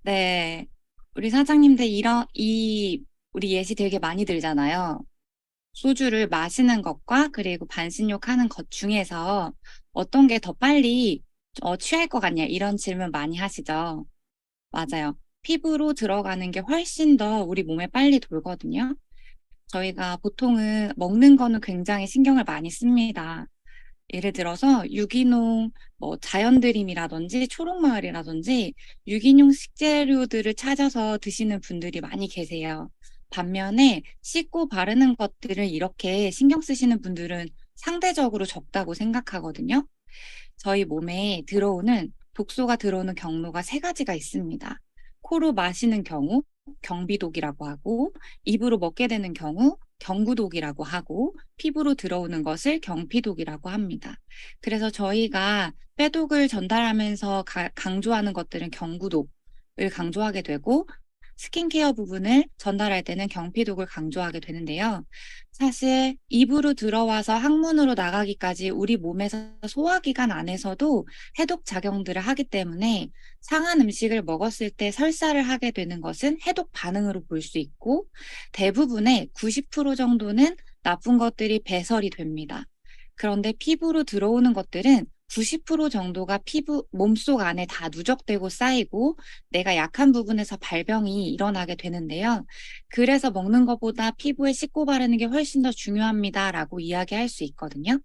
네. 우리 사장님들 우리 예시 되게 많이 들잖아요. 소주를 마시는 것과 그리고 반신욕 하는 것 중에서 어떤 게 더 빨리 취할 것 같냐 이런 질문 많이 하시죠. 맞아요. 피부로 들어가는 게 훨씬 더 우리 몸에 빨리 돌거든요. 저희가 보통은 먹는 거는 굉장히 신경을 많이 씁니다. 예를 들어서 유기농 자연드림이라든지 초록마을이라든지 유기농 식재료들을 찾아서 드시는 분들이 많이 계세요. 반면에 씻고 바르는 것들을 이렇게 신경 쓰시는 분들은 상대적으로 적다고 생각하거든요. 저희 몸에 독소가 들어오는 경로가 세 가지가 있습니다. 코로 마시는 경우, 경비독이라고 하고, 입으로 먹게 되는 경우, 경구독이라고 하고, 피부로 들어오는 것을 경피독이라고 합니다. 그래서 저희가 빼독을 전달하면서 강조하는 것들은 경구독을 강조하게 되고, 스킨케어 부분을 전달할 때는 경피독을 강조하게 되는데요. 사실 입으로 들어와서 항문으로 나가기까지 우리 몸에서 소화기관 안에서도 해독 작용들을 하기 때문에 상한 음식을 먹었을 때 설사를 하게 되는 것은 해독 반응으로 볼 수 있고 대부분의 90% 정도는 나쁜 것들이 배설이 됩니다. 그런데 피부로 들어오는 것들은 90% 정도가 몸속 안에 다 누적되고 쌓이고 내가 약한 부분에서 발병이 일어나게 되는데요. 그래서 먹는 것보다 피부에 씻고 바르는 게 훨씬 더 중요합니다라고 이야기할 수 있거든요.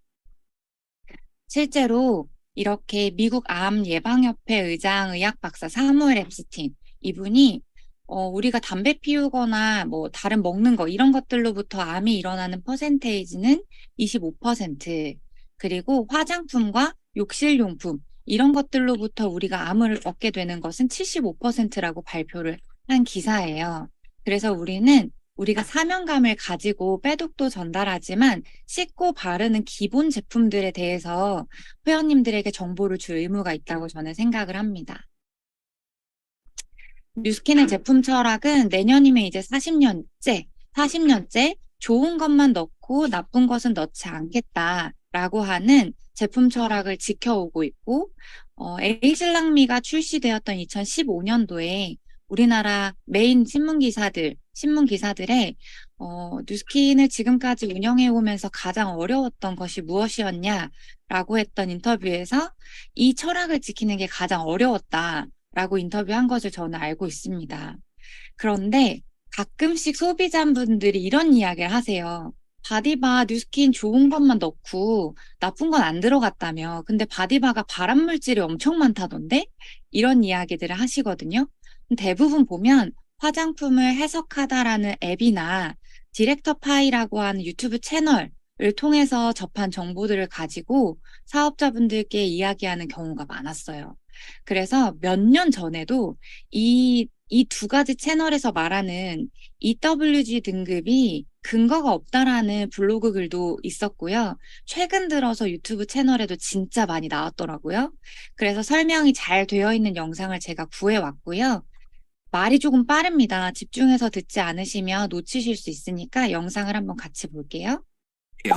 실제로 이렇게 미국 암 예방협회 의장 의학 박사 사무엘 앱스틴 이분이 우리가 담배 피우거나 뭐 다른 먹는 거 이런 것들로부터 암이 일어나는 퍼센테이지는 25%, 그리고 화장품과 욕실용품 이런 것들로부터 우리가 암을 얻게 되는 것은 75%라고 발표를 한 기사예요. 그래서 우리가 사명감을 가지고 빼독도 전달하지만 씻고 바르는 기본 제품들에 대해서 회원님들에게 정보를 줄 의무가 있다고 저는 생각을 합니다. 뉴스킨의 제품 철학은 내년이면 이제 40년째 좋은 것만 넣고 나쁜 것은 넣지 않겠다라고 하는 제품 철학을 지켜오고 있고, 에이즐랑미가 출시되었던 2015년도에 우리나라 메인 신문 기사들의 뉴스킨을 지금까지 운영해 오면서 가장 어려웠던 것이 무엇이었냐라고 했던 인터뷰에서 이 철학을 지키는 게 가장 어려웠다라고 인터뷰한 것을 저는 알고 있습니다. 그런데 가끔씩 소비자분들이 이런 이야기를 하세요. 바디바 뉴스킨 좋은 것만 넣고 나쁜 건 안 들어갔다며. 근데 바디바가 발암 물질이 엄청 많다던데? 이런 이야기들을 하시거든요. 대부분 보면 화장품을 해석하다라는 앱이나 디렉터 파이라고 하는 유튜브 채널을 통해서 접한 정보들을 가지고 사업자분들께 이야기하는 경우가 많았어요. 그래서 몇 년 전에도 이 두 가지 채널에서 말하는 EWG 등급이 근거가 없다라는 블로그 글도 있었고요. 최근 들어서 유튜브 채널에도 진짜 많이 나왔더라고요. 그래서 설명이 잘 되어 있는 영상을 제가 구해왔고요. 말이 조금 빠릅니다. 집중해서 듣지 않으시면 놓치실 수 있으니까 영상을 한번 같이 볼게요.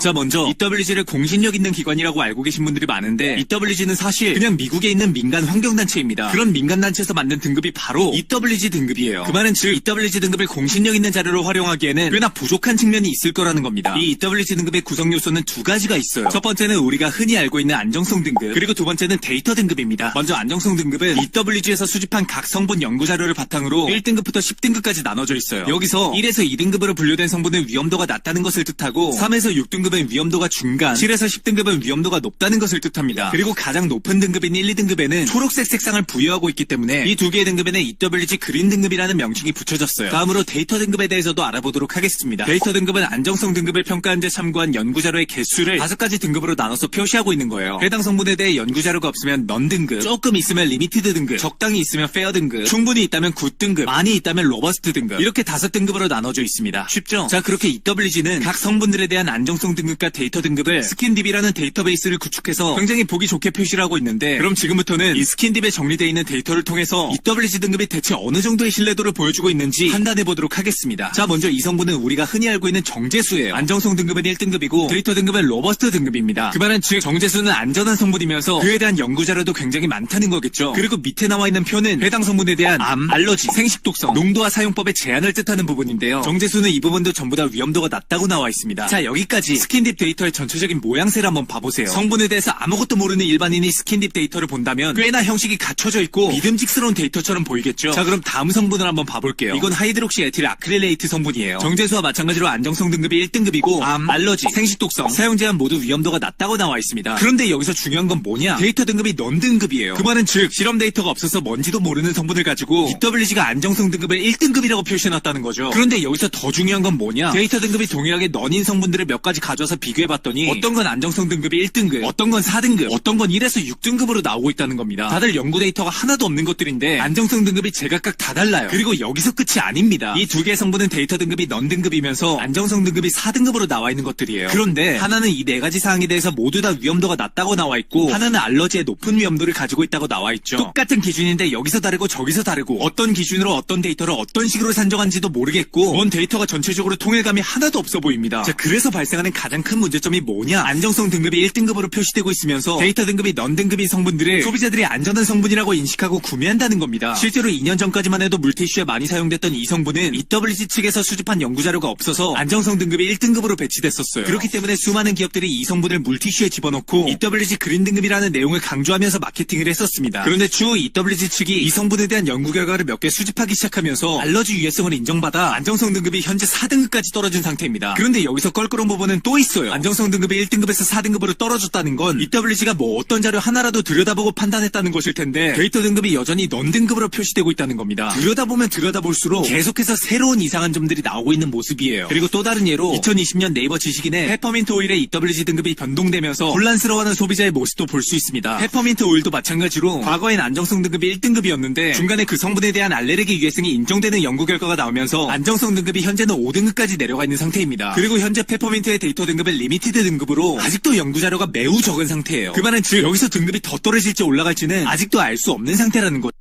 자, 먼저 EWG를 공신력 있는 기관이라고 알고 계신 분들이 많은데 EWG는 사실 그냥 미국에 있는 민간 환경단체입니다. 그런 민간단체에서 만든 등급이 바로 EWG 등급이에요. 그 말은 즉 EWG 등급을 공신력 있는 자료로 활용하기에는 꽤나 부족한 측면이 있을 거라는 겁니다. 이 EWG 등급의 구성 요소는 두 가지가 있어요. 첫 번째는 우리가 흔히 알고 있는 안정성 등급, 그리고 두 번째는 데이터 등급입니다. 먼저 안정성 등급은 EWG에서 수집한 각 성분 연구 자료를 바탕으로 1등급부터 10등급까지 나눠져 있어요. 여기서 1에서 2등급으로 분류된 성분의 위험도가 낮다는 것을 뜻하고 3에서 6등급은 위험도가 중간, 7에서 10등급은 위험도가 높다는 것을 뜻합니다. 그리고 가장 높은 등급인 1, 2등급에는 초록색 색상을 부여하고 있기 때문에 이 두 개의 등급에는 EWG 그린 등급이라는 명칭이 붙여졌어요. 다음으로 데이터 등급에 대해서도 알아보도록 하겠습니다. 데이터 등급은 안정성 등급을 평가한 데 참고한 연구자료의 개수를 5가지 등급으로 나눠서 표시하고 있는 거예요. 해당 성분에 대해 연구자료가 없으면 넌 등급, 조금 있으면 리미티드 등급, 적당히 있으면 페어 등급, 충분히 있다면 굿 등급, 많이 있다면 로버스트 등급, 이렇게 5등급으로 나눠져 있습니다. 쉽죠? 자, 그렇게 EWG는 각 성분들에 대한 안정성 안정성 등급과 데이터 등급을 스킨딥이라는 데이터베이스를 구축해서 굉장히 보기 좋게 표시를 하고 있는데, 그럼 지금부터는 이 스킨딥에 정리되어 있는 데이터를 통해서 EWG 등급이 대체 어느 정도의 신뢰도를 보여주고 있는지 판단해 보도록 하겠습니다. 자, 먼저 이 성분은 우리가 흔히 알고 있는 정제수예요. 안정성 등급은 1등급이고 데이터 등급은 로버스트 등급입니다. 그 말은 즉 정제수는 안전한 성분이면서 그에 대한 연구 자료도 굉장히 많다는 거겠죠. 그리고 밑에 나와 있는 표는 해당 성분에 대한 암, 알러지, 생식독성, 농도와 사용법의 제한을 뜻하는 부분인데요. 정제수는 이 부분도 전부 다 위험도가 낮다고 나와 있습니다. 자, 여기까지 스킨딥 데이터의 전체적인 모양새를 한번 봐보세요. 성분에 대해서 아무것도 모르는 일반인이 스킨딥 데이터를 본다면 꽤나 형식이 갖춰져 있고 믿음직스러운 데이터처럼 보이겠죠. 자, 그럼 다음 성분을 한번 봐볼게요. 이건 하이드록시 에틸 아크릴레이트 성분이에요. 정제수와 마찬가지로 안정성 등급이 1등급이고 암, 알러지, 생식독성, 사용 제한 모두 위험도가 낮다고 나와 있습니다. 그런데 여기서 중요한 건 뭐냐? 데이터 등급이 넌 등급이에요. 그 말은 즉 실험 데이터가 없어서 뭔지도 모르는 성분을 가지고 EWG가 안정성 등급을 1등급이라고 표시해놨다는 거죠. 그런데 여기서 더 중요한 건 뭐냐? 데이터 등급이 동일하게 넌인 성분들을 몇 가지 가져와서 비교해봤더니 어떤 건 안정성 등급이 1등급, 어떤 건 4등급, 어떤 건 1에서 6등급으로 나오고 있다는 겁니다. 다들 연구 데이터가 하나도 없는 것들인데 안정성 등급이 제각각 다 달라요. 그리고 여기서 끝이 아닙니다. 이 두 개의 성분은 데이터 등급이 넌 등급이면서 안정성 등급이 4등급으로 나와 있는 것들이에요. 그런데 하나는 이 네 가지 사항에 대해서 모두 다 위험도가 낮다고 나와 있고, 하나는 알러지의 높은 위험도를 가지고 있다고 나와 있죠. 똑같은 기준인데 여기서 다르고 저기서 다르고, 어떤 기준으로 어떤 데이터를 어떤 식으로 산정한지도 모르겠고, 뭔 데이터가 전체적으로 통일감이 하나도 없어 보입니다. 자, 그래서 발생하는 가장 큰 문제점이 뭐냐? 안정성 등급이 1등급으로 표시되고 있으면서 데이터 등급이 넌 등급인 성분들을 소비자들이 안전한 성분이라고 인식하고 구매한다는 겁니다. 실제로 2년 전까지만 해도 물티슈에 많이 사용됐던 이 성분은 EWG 측에서 수집한 연구자료가 없어서 안정성 등급이 1등급으로 배치됐었어요. 그렇기 때문에 수많은 기업들이 이 성분을 물티슈에 집어넣고 EWG 그린 등급이라는 내용을 강조하면서 마케팅을 했었습니다. 그런데 추후 EWG 측이 이 성분에 대한 연구 결과를 몇 개 수집하기 시작하면서 알러지 유해성을 인정받아 안정성 등급이 현재 4등급까지 떨어진 상태입니다. 그런데 여기서 껄끄러운 부분은 또 있어요. 안정성 등급이 1등급에서 4등급으로 떨어졌다는 건 EWG가 뭐 어떤 자료 하나라도 들여다보고 판단했다는 것일 텐데, 데이터 등급이 여전히 넌 등급으로 표시되고 있다는 겁니다. 들여다보면 들여다볼수록 계속해서 새로운 이상한 점들이 나오고 있는 모습이에요. 그리고 또 다른 예로 2020년 네이버 지식인에 페퍼민트 오일의 EWG 등급이 변동되면서 혼란스러워하는 소비자의 모습도 볼 수 있습니다. 페퍼민트 오일도 마찬가지로 과거엔 안정성 등급이 1등급이었는데 중간에 그 성분에 대한 알레르기 유해성이 인정되는 연구 결과가 나오면서 안정성 등급이 현재는 5등급까지 내려가 있는 상태입니다. 그리고 현재 페퍼민트의 데이터 등급은 리미티드 등급으로 아직도 연구 자료가 매우 적은 상태예요. 그 말은 즉 여기서 등급이 더 떨어질지 올라갈지는 아직도 알 수 없는 상태라는 거죠.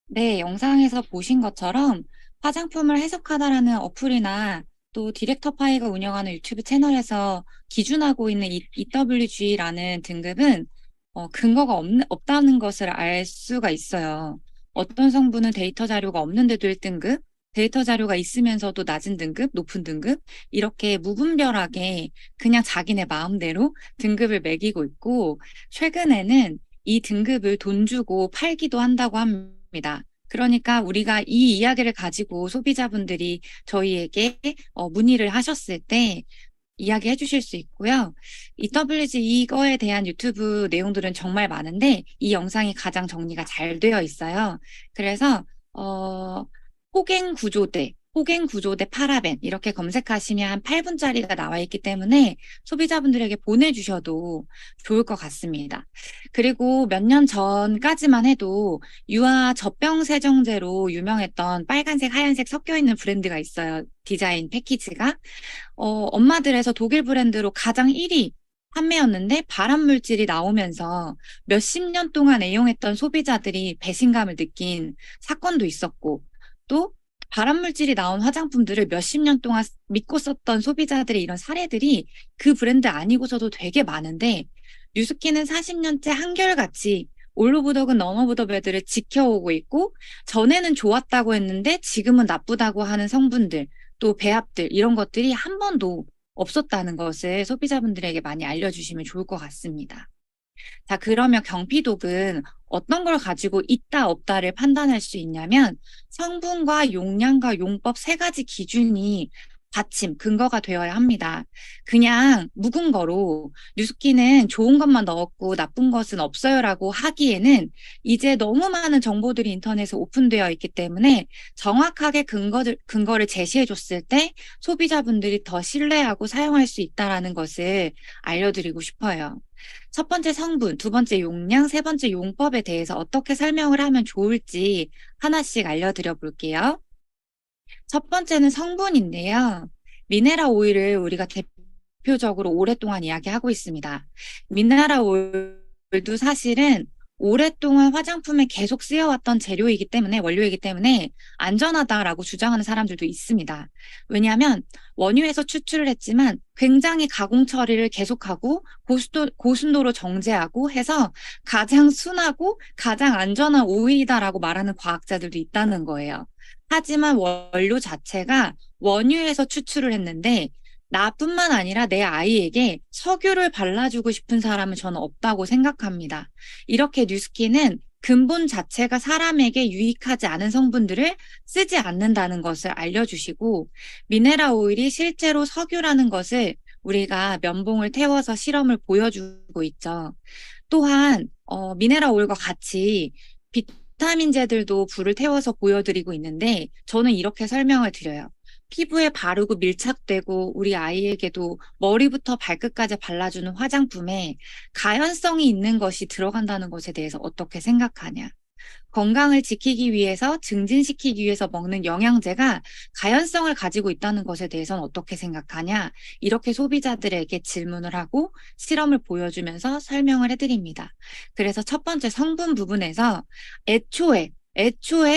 네, 영상에서 보신 것처럼 화장품을 해석하다라는 어플이나 또 디렉터 파이가 운영하는 유튜브 채널에서 기준하고 있는 이 EWG라는 등급은 근거가 없다는 것을 알 수가 있어요. 어떤 성분은 데이터 자료가 없는데도 1등급, 데이터 자료가 있으면서도 낮은 등급, 높은 등급, 이렇게 무분별하게 그냥 자기네 마음대로 등급을 매기고 있고, 최근에는 이 등급을 돈 주고 팔기도 한다고 합니다. 그러니까 우리가 이 이야기를 가지고 소비자분들이 저희에게 문의를 하셨을 때 이야기해 주실 수 있고요. EWG 이거에 대한 유튜브 내용들은 정말 많은데 이 영상이 가장 정리가 잘 되어 있어요. 그래서 호갱구조대 파라벤 이렇게 검색하시면 한 8분짜리가 나와 있기 때문에 소비자분들에게 보내주셔도 좋을 것 같습니다. 그리고 몇 년 전까지만 해도 유아 젖병 세정제로 유명했던 빨간색, 하얀색 섞여 있는 브랜드가 있어요. 디자인 패키지가. 엄마들에서 독일 브랜드로 가장 1위 판매였는데 발암물질이 나오면서 몇십 년 동안 애용했던 소비자들이 배신감을 느낀 사건도 있었고, 또 발암물질이 나온 화장품들을 몇십 년 동안 믿고 썼던 소비자들의 이런 사례들이 그 브랜드 아니고서도 되게 많은데, 뉴스킨은 40년째 한결같이 올 오브 더 근, 넌 오브 더 배드를 지켜오고 있고, 전에는 좋았다고 했는데 지금은 나쁘다고 하는 성분들, 또 배합들, 이런 것들이 한 번도 없었다는 것을 소비자분들에게 많이 알려주시면 좋을 것 같습니다. 자, 그러면 경피독은 어떤 걸 가지고 있다 없다를 판단할 수 있냐면 성분과 용량과 용법 세 가지 기준이 받침, 근거가 되어야 합니다. 그냥 묵은 거로 뉴스킨은 좋은 것만 넣었고 나쁜 것은 없어요라고 하기에는 이제 너무 많은 정보들이 인터넷에 오픈되어 있기 때문에 정확하게 근거를 제시해 줬을 때 소비자분들이 더 신뢰하고 사용할 수 있다는 것을 알려드리고 싶어요. 첫 번째 성분, 두 번째 용량, 세 번째 용법에 대해서 어떻게 설명을 하면 좋을지 하나씩 알려드려 볼게요. 첫 번째는 성분인데요. 미네랄 오일을 우리가 대표적으로 오랫동안 이야기하고 있습니다. 미네랄 오일도 사실은 오랫동안 화장품에 계속 쓰여왔던 재료이기 때문에, 원료이기 때문에 안전하다라고 주장하는 사람들도 있습니다. 왜냐하면 원유에서 추출을 했지만 굉장히 가공 처리를 계속하고 고순도로 정제하고 해서 가장 순하고 가장 안전한 오일이다라고 말하는 과학자들도 있다는 거예요. 하지만 원료 자체가 원유에서 추출을 했는데 나뿐만 아니라 내 아이에게 석유를 발라주고 싶은 사람은 저는 없다고 생각합니다. 이렇게 뉴스킨은 근본 자체가 사람에게 유익하지 않은 성분들을 쓰지 않는다는 것을 알려주시고, 미네랄 오일이 실제로 석유라는 것을 우리가 면봉을 태워서 실험을 보여주고 있죠. 또한 미네랄 오일과 같이 비타민제들도 불을 태워서 보여드리고 있는데, 저는 이렇게 설명을 드려요. 피부에 바르고 밀착되고 우리 아이에게도 머리부터 발끝까지 발라주는 화장품에 가연성이 있는 것이 들어간다는 것에 대해서 어떻게 생각하냐? 건강을 지키기 위해서, 증진시키기 위해서 먹는 영양제가 가연성을 가지고 있다는 것에 대해서는 어떻게 생각하냐? 이렇게 소비자들에게 질문을 하고 실험을 보여주면서 설명을 해드립니다. 그래서 첫 번째 성분 부분에서 애초에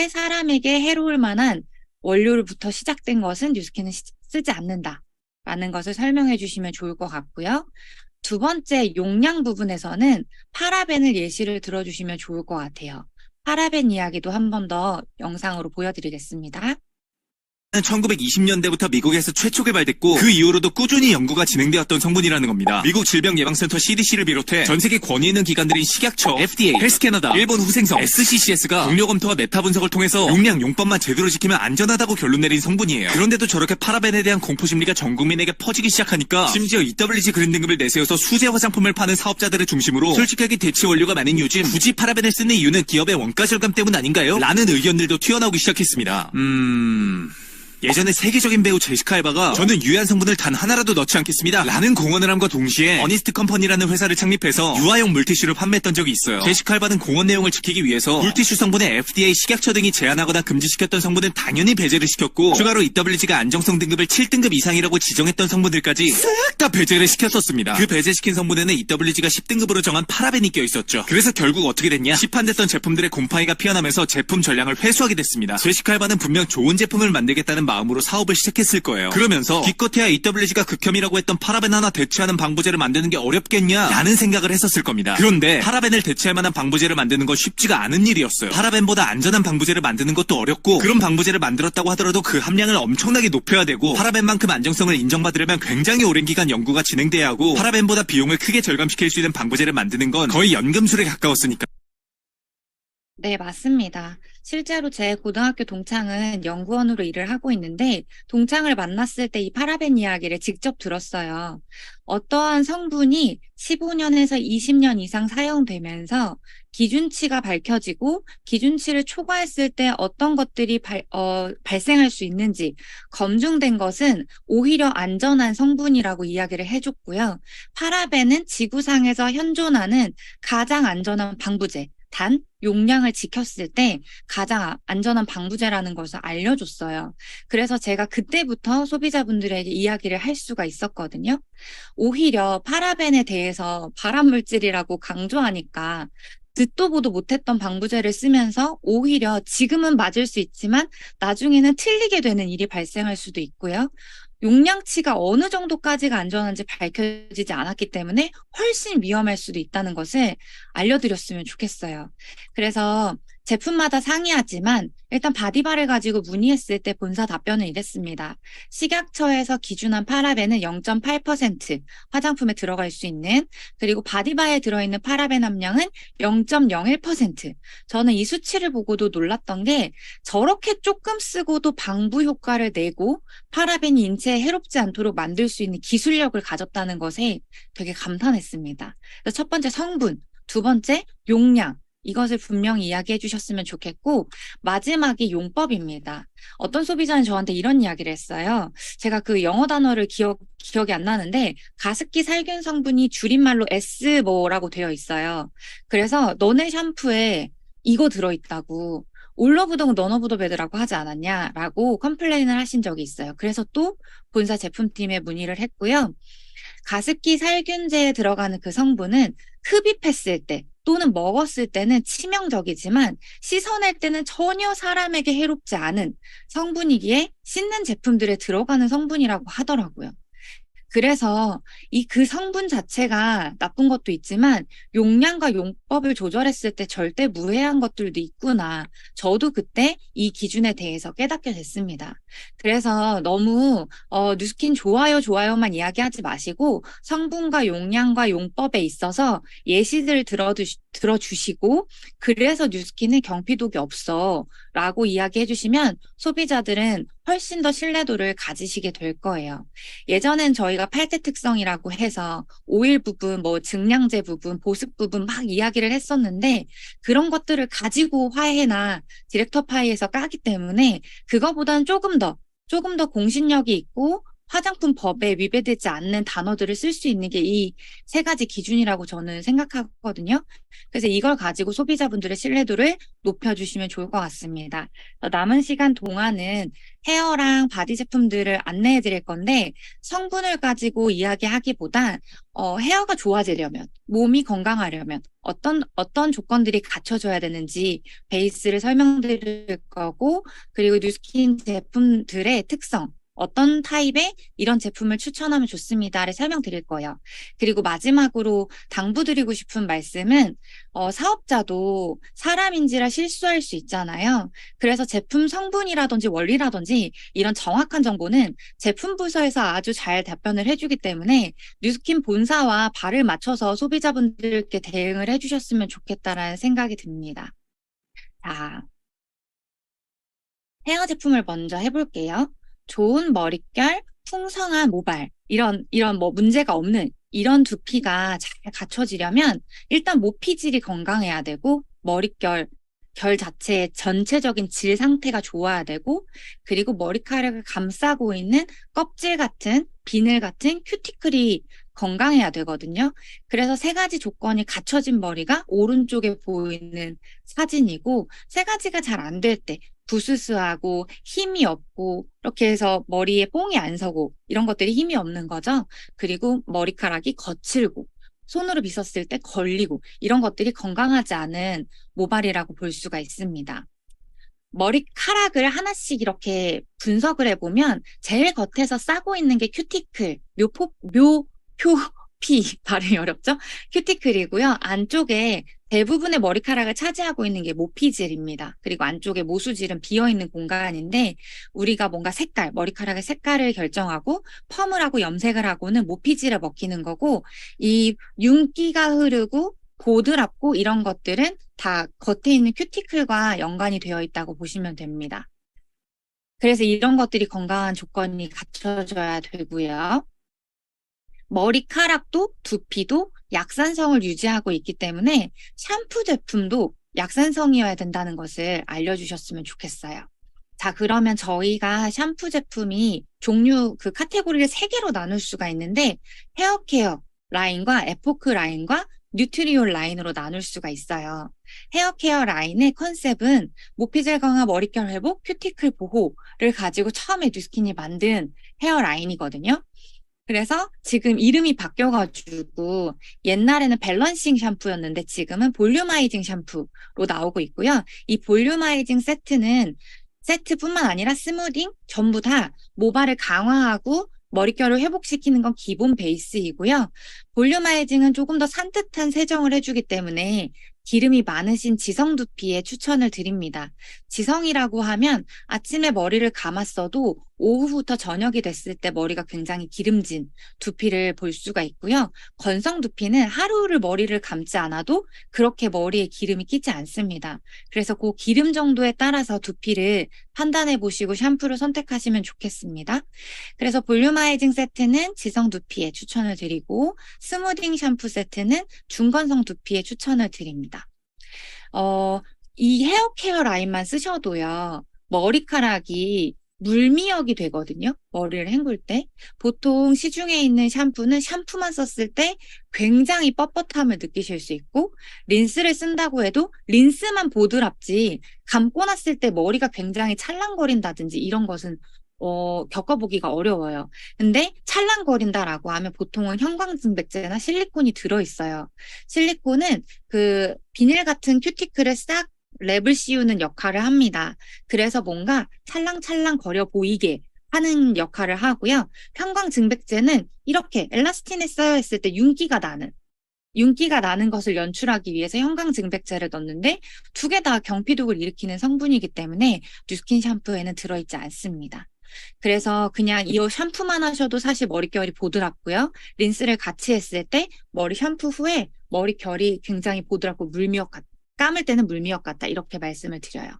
사람에게 해로울 만한 원료로부터 시작된 것은 뉴스킨은 쓰지 않는다라는 것을 설명해 주시면 좋을 것 같고요. 두 번째 용량 부분에서는 파라벤을 예시를 들어주시면 좋을 것 같아요. 파라벤 이야기도 한 번 더 영상으로 보여드리겠습니다. 1920년대부터 미국에서 최초 개발됐고 그 이후로도 꾸준히 연구가 진행되었던 성분이라는 겁니다. 미국 질병예방센터 CDC를 비롯해 전 세계 권위 있는 기관들인 식약처, FDA, 헬스캐나다, 일본 후생성, SCCS가 동료 검토와 메타 분석을 통해서 용량, 용법만 제대로 지키면 안전하다고 결론 내린 성분이에요. 그런데도 저렇게 파라벤에 대한 공포심리가 전 국민에게 퍼지기 시작하니까 심지어 EWG 그린 등급을 내세워서 수제 화장품을 파는 사업자들을 중심으로 솔직하게 대체 원료가 많은 요즘 굳이 파라벤을 쓰는 이유는 기업의 원가 절감 때문 아닌가요? 라는 의견들도 튀어나오기 시작했습니다. 예전에 세계적인 배우 제시카 알바가 저는 유해한 성분을 단 하나라도 넣지 않겠습니다 라는 공언을 함과 동시에 어니스트 컴퍼니라는 회사를 창립해서 유아용 물티슈를 판매했던 적이 있어요. 제시카 알바는 공언 내용을 지키기 위해서 물티슈 성분에 FDA, 식약처 등이 제한하거나 금지시켰던 성분은 당연히 배제를 시켰고 추가로 EWG가 안정성 등급을 7등급 이상이라고 지정했던 성분들까지 싹 다 배제를 시켰었습니다. 그 배제시킨 성분에는 EWG가 10등급으로 정한 파라벤이 껴있었죠. 그래서 결국 어떻게 됐냐? 시판됐던 제품들의 곰팡이가 피어나면서 제품 전량을 회수하게 됐습니다. 제시카 알바는 분명 좋은 제품을 만들겠다는 마음으로 사업을 시작했을 거예요. 그러면서 기껏해야 EWG가 극혐이라고 했던 파라벤 하나 대체하는 방부제를 만드는 게 어렵겠냐라는 생각을 했었을 겁니다. 그런데 파라벤을 대체할 만한 방부제를 만드는 건 쉽지가 않은 일이었어요. 파라벤보다 안전한 방부제를 만드는 것도 어렵고 그런 방부제를 만들었다고 하더라도 그 함량을 엄청나게 높여야 되고 파라벤만큼 안정성을 인정받으려면 굉장히 오랜 기간 연구가 진행돼야 하고 파라벤보다 비용을 크게 절감시킬 수 있는 방부제를 만드는 건 거의 연금술에 가까웠으니까. 네, 맞습니다. 실제로 제 고등학교 동창은 연구원으로 일을 하고 있는데 동창을 만났을 때 이 파라벤 이야기를 직접 들었어요. 어떠한 성분이 15년에서 20년 이상 사용되면서 기준치가 밝혀지고 기준치를 초과했을 때 어떤 것들이 발생할 수 있는지 검증된 것은 오히려 안전한 성분이라고 이야기를 해줬고요. 파라벤은 지구상에서 현존하는 가장 안전한 방부제, 단 용량을 지켰을 때 가장 안전한 방부제라는 것을 알려줬어요. 그래서 제가 그때부터 소비자분들에게 이야기를 할 수가 있었거든요. 오히려 파라벤에 대해서 발암물질이라고 강조하니까 듣도 보도 못했던 방부제를 쓰면서 오히려 지금은 맞을 수 있지만 나중에는 틀리게 되는 일이 발생할 수도 있고요. 용량치가 어느 정도까지가 안전한지 밝혀지지 않았기 때문에 훨씬 위험할 수도 있다는 것을 알려드렸으면 좋겠어요. 그래서 제품마다 상이하지만 일단 바디바를 가지고 문의했을 때 본사 답변은 이랬습니다. 식약처에서 기준한 파라벤은 0.8% 화장품에 들어갈 수 있는, 그리고 바디바에 들어있는 파라벤 함량은 0.01%. 저는 이 수치를 보고도 놀랐던 게 저렇게 조금 쓰고도 방부 효과를 내고 파라벤이 인체에 해롭지 않도록 만들 수 있는 기술력을 가졌다는 것에 되게 감탄했습니다. 그래서 첫 번째 성분, 두 번째 용량, 이것을 분명히 이야기해 주셨으면 좋겠고, 마지막이 용법입니다. 어떤 소비자는 저한테 이런 이야기를 했어요. 제가 그 영어 단어를 기억이 안 나는데 가습기 살균 성분이 줄임말로 S 뭐라고 되어 있어요. 그래서 너네 샴푸에 이거 들어있다고. 올 오브 더 넌 오브 더 배드라고 하지 않았냐라고 컴플레인을 하신 적이 있어요. 그래서 또 본사 제품팀에 문의를 했고요. 가습기 살균제에 들어가는 그 성분은 흡입했을 때 또는 먹었을 때는 치명적이지만 씻어낼 때는 전혀 사람에게 해롭지 않은 성분이기에 씻는 제품들에 들어가는 성분이라고 하더라고요. 그래서 이 그 성분 자체가 나쁜 것도 있지만 용량과 용법을 조절했을 때 절대 무해한 것들도 있구나. 저도 그때 이 기준에 대해서 깨닫게 됐습니다. 그래서 너무 뉴스킨 좋아요, 좋아요만 이야기하지 마시고 성분과 용량과 용법에 있어서 예시들 들어주시고 그래서 뉴스킨은 경피독이 없어 라고 이야기해 주시면 소비자들은 훨씬 더 신뢰도를 가지시게 될 거예요. 예전엔 저희가 8대 특성이라고 해서 오일 부분, 뭐 증량제 부분, 보습 부분 막 이야기를 했었는데 그런 것들을 가지고 화해나 디렉터 파이에서 까기 때문에 그거보다는 조금 더 공신력이 있고 화장품 법에 위배되지 않는 단어들을 쓸 수 있는 게 이 세 가지 기준이라고 저는 생각하거든요. 그래서 이걸 가지고 소비자분들의 신뢰도를 높여주시면 좋을 것 같습니다. 남은 시간 동안은 헤어랑 바디 제품들을 안내해 드릴 건데 성분을 가지고 이야기하기보다 헤어가 좋아지려면, 몸이 건강하려면 어떤 조건들이 갖춰져야 되는지 베이스를 설명드릴 거고 그리고 뉴스킨 제품들의 특성 어떤 타입의 이런 제품을 추천하면 좋습니다를 설명드릴 거예요. 그리고 마지막으로 당부드리고 싶은 말씀은 사업자도 사람인지라 실수할 수 있잖아요. 그래서 제품 성분이라든지 원리라든지 이런 정확한 정보는 제품 부서에서 아주 잘 답변을 해주기 때문에 뉴스킨 본사와 발을 맞춰서 소비자분들께 대응을 해주셨으면 좋겠다라는 생각이 듭니다. 자, 헤어 제품을 먼저 해볼게요. 좋은 머릿결, 풍성한 모발, 이런 뭐 문제가 없는 이런 두피가 잘 갖춰지려면 일단 모피질이 건강해야 되고 결 자체의 전체적인 질 상태가 좋아야 되고 그리고 머리카락을 감싸고 있는 껍질 같은 비늘 같은 큐티클이 건강해야 되거든요. 그래서 세 가지 조건이 갖춰진 머리가 오른쪽에 보이는 사진이고 세 가지가 잘 안 될 때 부스스하고 힘이 없고 이렇게 해서 머리에 뽕이 안 서고 이런 것들이 힘이 없는 거죠. 그리고 머리카락이 거칠고 손으로 빗었을 때 걸리고 이런 것들이 건강하지 않은 모발이라고 볼 수가 있습니다. 머리카락을 하나씩 이렇게 분석을 해보면 제일 겉에서 싸고 있는 게 큐티클, 묘표피 발음이 어렵죠? 큐티클이고요. 안쪽에 대부분의 머리카락을 차지하고 있는 게 모피질입니다. 그리고 안쪽에 모수질은 비어있는 공간인데 우리가 뭔가 머리카락의 색깔을 결정하고 펌을 하고 염색을 하고는 모피질을 먹히는 거고 이 윤기가 흐르고 보드랍고 이런 것들은 다 겉에 있는 큐티클과 연관이 되어 있다고 보시면 됩니다. 그래서 이런 것들이 건강한 조건이 갖춰져야 되고요. 머리카락도 두피도 약산성을 유지하고 있기 때문에 샴푸 제품도 약산성이어야 된다는 것을 알려주셨으면 좋겠어요. 자, 그러면 저희가 샴푸 제품이 그 카테고리를 3개로 나눌 수가 있는데 헤어케어 라인과 에포크 라인과 뉴트리올 라인으로 나눌 수가 있어요. 헤어케어 라인의 컨셉은 모피질 강화 머릿결 회복 큐티클 보호를 가지고 처음에 뉴스킨이 만든 헤어 라인이거든요. 그래서 지금 이름이 바뀌어가지고 옛날에는 밸런싱 샴푸였는데 지금은 볼륨아이징 샴푸로 나오고 있고요. 이 볼륨아이징 세트뿐만 아니라 스무딩 전부 다 모발을 강화하고 머릿결을 회복시키는 건 기본 베이스이고요. 볼륨아이징은 조금 더 산뜻한 세정을 해주기 때문에 기름이 많으신 지성 두피에 추천을 드립니다. 지성이라고 하면 아침에 머리를 감았어도 오후부터 저녁이 됐을 때 머리가 굉장히 기름진 두피를 볼 수가 있고요. 건성 두피는 하루를 머리를 감지 않아도 그렇게 머리에 기름이 끼지 않습니다. 그래서 그 기름 정도에 따라서 두피를 판단해 보시고 샴푸를 선택하시면 좋겠습니다. 그래서 볼륨아이징 세트는 지성 두피에 추천을 드리고 스무딩 샴푸 세트는 중건성 두피에 추천을 드립니다. 이 헤어케어 라인만 쓰셔도요. 머리카락이 물미역이 되거든요. 머리를 헹굴 때. 보통 시중에 있는 샴푸는 샴푸만 썼을 때 굉장히 뻣뻣함을 느끼실 수 있고, 린스를 쓴다고 해도 린스만 보드랍지 감고 났을 때 머리가 굉장히 찰랑거린다든지 이런 것은 겪어보기가 어려워요. 근데 찰랑거린다라고 하면 보통은 형광증백제나 실리콘이 들어있어요. 실리콘은 그 비닐 같은 큐티클을 싹 랩을 씌우는 역할을 합니다. 그래서 뭔가 찰랑찰랑 거려 보이게 하는 역할을 하고요. 형광증백제는 이렇게 엘라스틴에 쌓여 있을 때 윤기가 나는 것을 연출하기 위해서 형광증백제를 넣는데 두 개 다 경피독을 일으키는 성분이기 때문에 뉴스킨 샴푸에는 들어있지 않습니다. 그래서 그냥 이 샴푸만 하셔도 사실 머릿결이 보드랍고요. 린스를 같이 했을 때 머리 샴푸 후에 머릿결이 굉장히 보드랍고 물미역 같다. 감을 때는 물미역 같다. 이렇게 말씀을 드려요.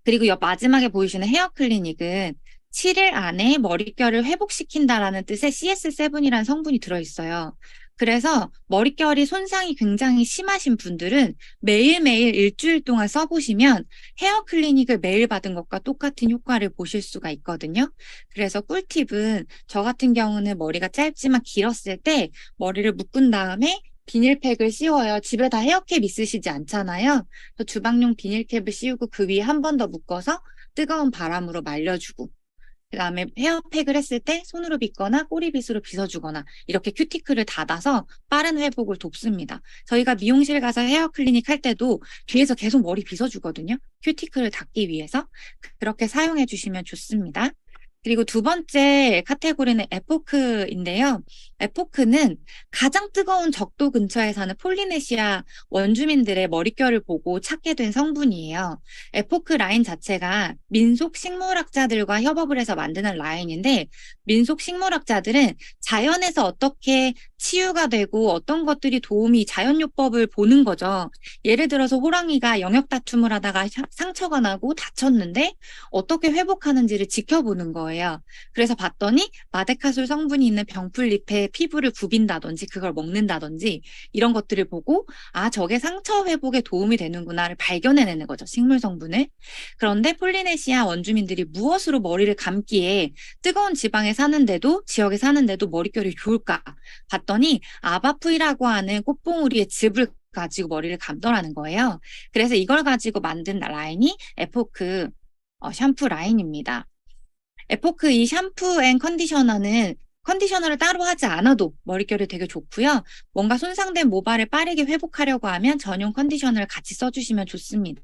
그리고 옆 마지막에 보이시는 헤어 클리닉은 7일 안에 머릿결을 회복시킨다라는 뜻의 CS7이라는 성분이 들어있어요. 그래서 머릿결이 손상이 굉장히 심하신 분들은 매일매일 일주일 동안 써보시면 헤어 클리닉을 매일 받은 것과 똑같은 효과를 보실 수가 있거든요. 그래서 꿀팁은 저 같은 경우는 머리가 짧지만 길었을 때 머리를 묶은 다음에 비닐팩을 씌워요. 집에 다 헤어캡 있으시지 않잖아요. 그래서 주방용 비닐캡을 씌우고 그 위에 한 번 더 묶어서 뜨거운 바람으로 말려주고 그다음에 헤어팩을 했을 때 손으로 빗거나 꼬리빗으로 빗어주거나 이렇게 큐티클을 닫아서 빠른 회복을 돕습니다. 저희가 미용실 가서 헤어 클리닉 할 때도 뒤에서 계속 머리 빗어주거든요. 큐티클을 닫기 위해서 그렇게 사용해 주시면 좋습니다. 그리고 두 번째 카테고리는 에포크인데요. 에포크는 가장 뜨거운 적도 근처에 사는 폴리네시아 원주민들의 머릿결을 보고 찾게 된 성분이에요. 에포크 라인 자체가 민속 식물학자들과 협업을 해서 만드는 라인인데, 민속 식물학자들은 자연에서 어떻게 치유가 되고 어떤 것들이 도움이 자연요법을 보는 거죠. 예를 들어서 호랑이가 영역 다툼을 하다가 상처가 나고 다쳤는데 어떻게 회복하는지를 지켜보는 거예요. 그래서 봤더니 마데카솔 성분이 있는 병풀잎에 피부를 부빈다든지 그걸 먹는다든지 이런 것들을 보고 아 저게 상처 회복에 도움이 되는구나를 발견해내는 거죠. 식물 성분을. 그런데 폴리네시아 원주민들이 무엇으로 머리를 감기에 뜨거운 지역에 사는데도 머릿결이 좋을까 봤더니 아바프이라고 하는 꽃봉오리의 즙을 가지고 머리를 감더라는 거예요. 그래서 이걸 가지고 만든 라인이 에포크 샴푸 라인입니다. 에포크 이 샴푸 앤 컨디셔너를 따로 하지 않아도 머릿결이 되게 좋고요. 뭔가 손상된 모발을 빠르게 회복하려고 하면 전용 컨디셔너를 같이 써주시면 좋습니다.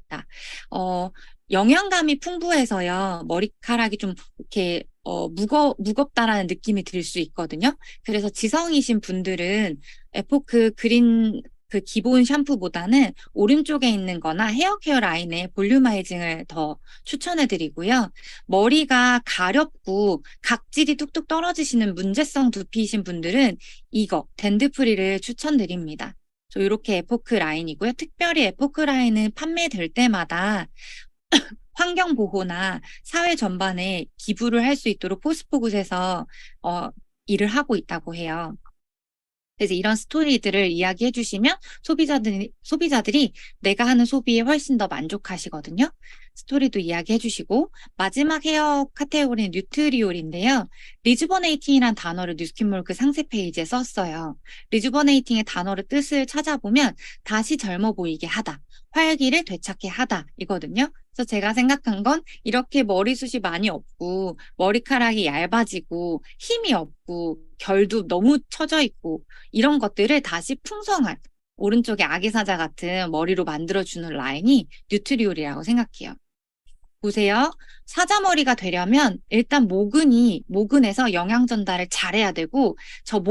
영양감이 풍부해서요. 머리카락이 좀 이렇게 무겁다라는 느낌이 들 수 있거든요. 그래서 지성이신 분들은 에포크 그린 그 기본 샴푸보다는 오른쪽에 있는 거나 헤어케어 라인에 볼륨아이징을 더 추천해 드리고요. 머리가 가렵고 각질이 뚝뚝 떨어지시는 문제성 두피이신 분들은 이거 댄드프리를 추천드립니다. 이렇게 에포크 라인이고요. 특별히 에포크 라인은 판매될 때마다 환경 보호나 사회 전반에 기부를 할 수 있도록 포스코굿에서 일을 하고 있다고 해요. 그래서 이런 스토리들을 이야기해 주시면 소비자들이 내가 하는 소비에 훨씬 더 만족하시거든요. 스토리도 이야기해 주시고 마지막 헤어 카테고리는 뉴트리올인데요. 리주버네이팅이란 단어를 뉴스킨몰 그 상세 페이지에 썼어요. 리주버네이팅의 단어를 뜻을 찾아보면 다시 젊어 보이게 하다. 활기를 되찾게 하다 이거든요. 그래서 제가 생각한 건 이렇게 머리숱이 많이 없고 머리카락이 얇아지고 힘이 없고 결도 너무 처져 있고 이런 것들을 다시 풍성한 오른쪽에 아기 사자 같은 머리로 만들어주는 라인이 뉴트리올이라고 생각해요. 보세요. 사자머리가 되려면 일단 모근에서 영양 전달을 잘해야 되고 저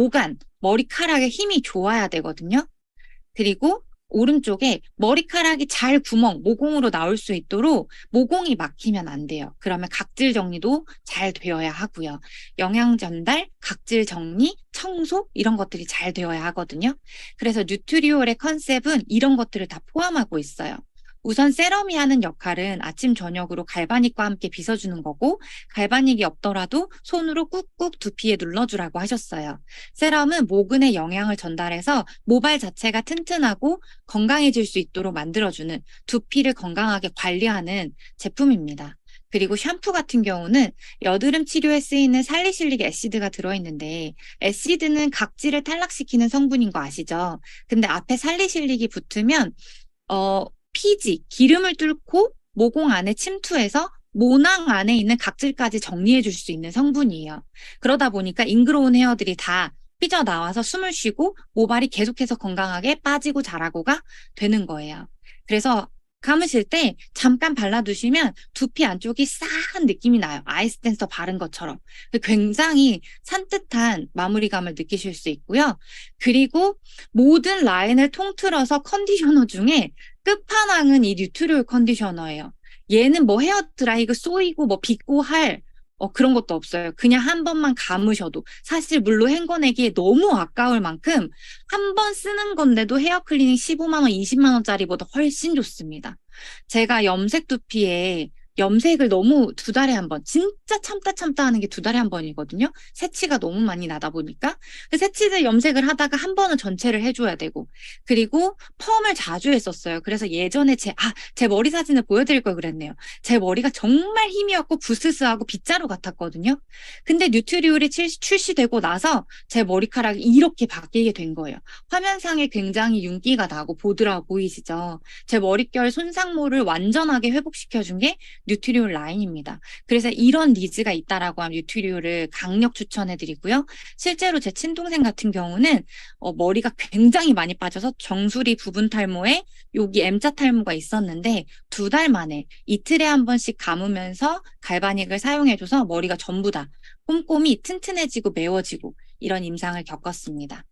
머리카락에 힘이 좋아야 되거든요. 그리고 오른쪽에 머리카락이 잘 모공으로 나올 수 있도록 모공이 막히면 안 돼요. 그러면 각질 정리도 잘 되어야 하고요. 영양 전달, 각질 정리, 청소 이런 것들이 잘 되어야 하거든요. 그래서 뉴트리올의 컨셉은 이런 것들을 다 포함하고 있어요. 우선 세럼이 하는 역할은 아침 저녁으로 갈바닉과 함께 빗어주는 거고 갈바닉이 없더라도 손으로 꾹꾹 두피에 눌러주라고 하셨어요. 세럼은 모근에 영양을 전달해서 모발 자체가 튼튼하고 건강해질 수 있도록 만들어주는 두피를 건강하게 관리하는 제품입니다. 그리고 샴푸 같은 경우는 여드름 치료에 쓰이는 살리실릭 애시드가 들어있는데 애시드는 각질을 탈락시키는 성분인 거 아시죠? 근데 앞에 살리실릭이 붙으면 피지, 기름을 뚫고 모공 안에 침투해서 모낭 안에 있는 각질까지 정리해 줄 수 있는 성분이에요. 그러다 보니까 잉그로운 헤어들이 다 삐져나와서 숨을 쉬고 모발이 계속해서 건강하게 빠지고 자라고가 되는 거예요. 그래서 감으실 때 잠깐 발라두시면 두피 안쪽이 싸한 느낌이 나요. 아이스 댄서 바른 것처럼. 굉장히 산뜻한 마무리감을 느끼실 수 있고요. 그리고 모든 라인을 통틀어서 컨디셔너 중에 끝판왕은 이 뉴트리올 컨디셔너예요. 얘는 뭐 헤어 드라이기 쏘이고 뭐 빗고 할 그런 것도 없어요. 그냥 한 번만 감으셔도 사실 물로 헹궈내기에 너무 아까울 만큼 한 번 쓰는 건데도 헤어 클리닝 15만 원, 20만 원짜리보다 훨씬 좋습니다. 제가 염색 두피에 염색을 너무 두 달에 한 번, 진짜 참다 하는 게 두 달에 한 번이거든요. 새치가 너무 많이 나다 보니까. 그 새치들 염색을 하다가 한 번은 전체를 해줘야 되고. 그리고 펌을 자주 했었어요. 그래서 예전에 제 머리 사진을 보여드릴 걸 그랬네요. 제 머리가 정말 힘이 없고 부스스하고 빗자루 같았거든요. 근데 뉴트리올이 출시되고 나서 제 머리카락이 이렇게 바뀌게 된 거예요. 화면상에 굉장히 윤기가 나고 보드라워 보이시죠? 제 머릿결 손상모를 완전하게 회복시켜준 게 뉴트리올 라인입니다. 그래서 이런 니즈가 있다라고 하면 뉴트리올을 강력 추천해드리고요. 실제로 제 친동생 같은 경우는 머리가 굉장히 많이 빠져서 정수리 부분 탈모에 여기 M자 탈모가 있었는데 두 달 만에 이틀에 한 번씩 감으면서 갈바닉을 사용해줘서 머리가 전부 다 꼼꼼히 튼튼해지고 매워지고 이런 임상을 겪었습니다.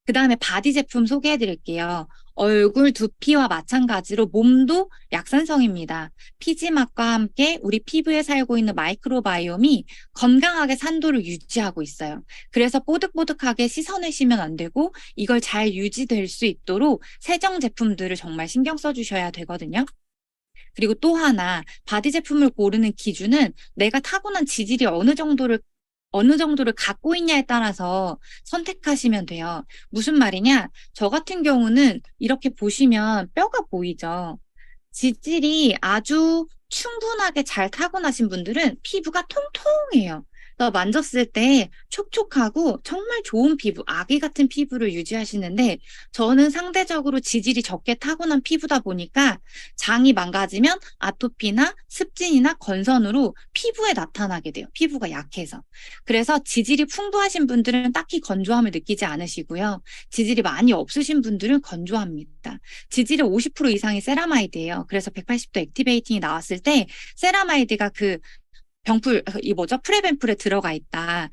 그 다음에 바디 제품 소개해 드릴게요. 얼굴, 두피와 마찬가지로 몸도 약산성입니다. 피지막과 함께 우리 피부에 살고 있는 마이크로바이옴이 건강하게 산도를 유지하고 있어요. 그래서 뽀득뽀득하게 씻어내시면 안 되고 이걸 잘 유지될 수 있도록 세정 제품들을 정말 신경 써주셔야 되거든요. 그리고 또 하나, 바디 제품을 고르는 기준은 내가 타고난 지질이 어느 정도를 갖고 있냐에 따라서 선택하시면 돼요. 무슨 말이냐? 저 같은 경우는 이렇게 보시면 뼈가 보이죠? 지질이 아주 충분하게 잘 타고나신 분들은 피부가 통통해요. 그래서 만졌을 때 촉촉하고 정말 좋은 피부, 아기 같은 피부를 유지하시는데 저는 상대적으로 지질이 적게 타고난 피부다 보니까 장이 망가지면 아토피나 습진이나 건선으로 피부에 나타나게 돼요. 피부가 약해서. 그래서 지질이 풍부하신 분들은 딱히 건조함을 느끼지 않으시고요. 지질이 많이 없으신 분들은 건조합니다. 지질의 50% 이상이 세라마이드예요. 그래서 180도 액티베이팅이 나왔을 때 세라마이드가 프레벤풀에 들어가 있다.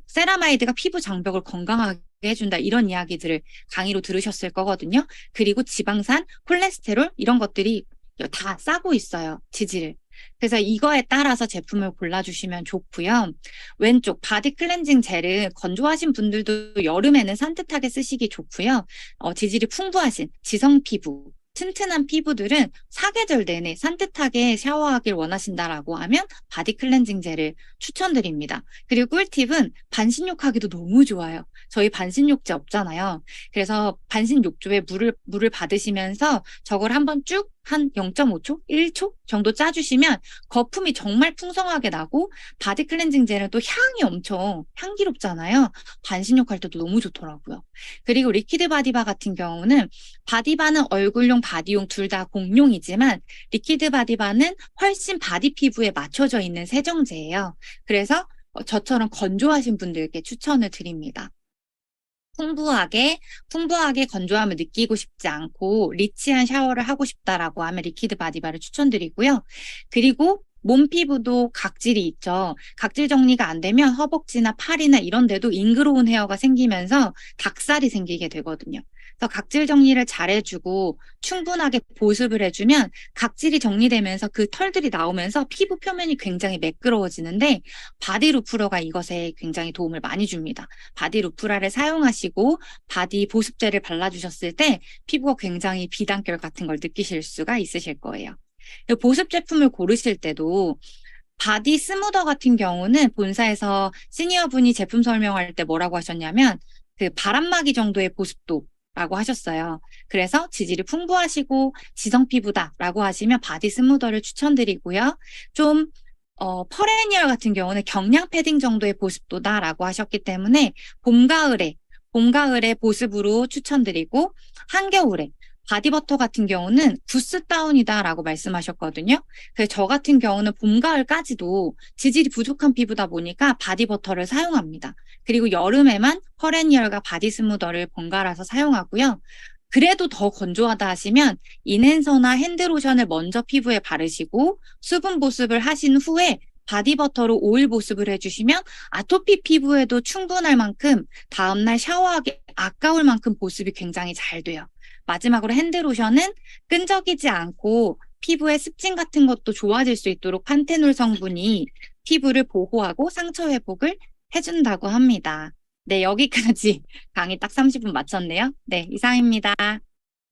세라마이드가 피부 장벽을 건강하게 해준다. 이런 이야기들을 강의로 들으셨을 거거든요. 그리고 지방산, 콜레스테롤 이런 것들이 다 싸고 있어요. 지질을. 그래서 이거에 따라서 제품을 골라주시면 좋고요. 왼쪽 바디 클렌징 젤은 건조하신 분들도 여름에는 산뜻하게 쓰시기 좋고요. 지질이 풍부하신 지성 피부, 튼튼한 피부들은 사계절 내내 산뜻하게 샤워하길 원하신다라고 하면 바디 클렌징 젤을 추천드립니다. 그리고 꿀팁은 반신욕하기도 너무 좋아요. 저희 반신욕제 없잖아요. 그래서 반신욕조에 물을 받으시면서 저걸 한번 쭉 한 0.5초, 1초 정도 짜주시면 거품이 정말 풍성하게 나고 바디 클렌징 젤은 또 향이 엄청 향기롭잖아요. 반신욕할 때도 너무 좋더라고요. 그리고 리퀴드 바디바 같은 경우는 바디바는 얼굴용, 바디용 둘 다 공용이지만 리퀴드 바디바는 훨씬 바디 피부에 맞춰져 있는 세정제예요. 그래서 저처럼 건조하신 분들께 추천을 드립니다. 풍부하게 건조함을 느끼고 싶지 않고 리치한 샤워를 하고 싶다라고 하면 리퀴드 바디바를 추천드리고요. 그리고 몸 피부도 각질이 있죠. 각질 정리가 안 되면 허벅지나 팔이나 이런 데도 잉그로운 헤어가 생기면서 닭살이 생기게 되거든요. 그래서 각질 정리를 잘 해주고 충분하게 보습을 해주면 각질이 정리되면서 그 털들이 나오면서 피부 표면이 굉장히 매끄러워지는데 바디루프러가 이것에 굉장히 도움을 많이 줍니다. 바디루프라를 사용하시고 바디 보습제를 발라주셨을 때 피부가 굉장히 비단결 같은 걸 느끼실 수가 있으실 거예요. 보습 제품을 고르실 때도 바디 스무더 같은 경우는 본사에서 시니어 분이 제품 설명할 때 뭐라고 하셨냐면 그 바람막이 정도의 보습도 라고 하셨어요. 그래서 지질이 풍부하시고 지성 피부다라고 하시면 바디 스무더를 추천드리고요. 좀 퍼레니얼 같은 경우는 경량 패딩 정도의 보습도다라고 하셨기 때문에 봄, 가을에 보습으로 추천드리고 한겨울에 바디버터 같은 경우는 구스다운이다라고 말씀하셨거든요. 그래서 저 같은 경우는 봄, 가을까지도 지질이 부족한 피부다 보니까 바디버터를 사용합니다. 그리고 여름에만 퍼레니얼과 바디 스무더를 번갈아서 사용하고요. 그래도 더 건조하다 하시면 인핸서나 핸드로션을 먼저 피부에 바르시고 수분 보습을 하신 후에 바디버터로 오일 보습을 해주시면 아토피 피부에도 충분할 만큼 다음날 샤워하기 아까울 만큼 보습이 굉장히 잘 돼요. 마지막으로 핸드로션은 끈적이지 않고 피부의 습진 같은 것도 좋아질 수 있도록 판테놀 성분이 피부를 보호하고 상처 회복을 해준다고 합니다. 네, 여기까지 강의 딱 30분 마쳤네요. 네, 이상입니다.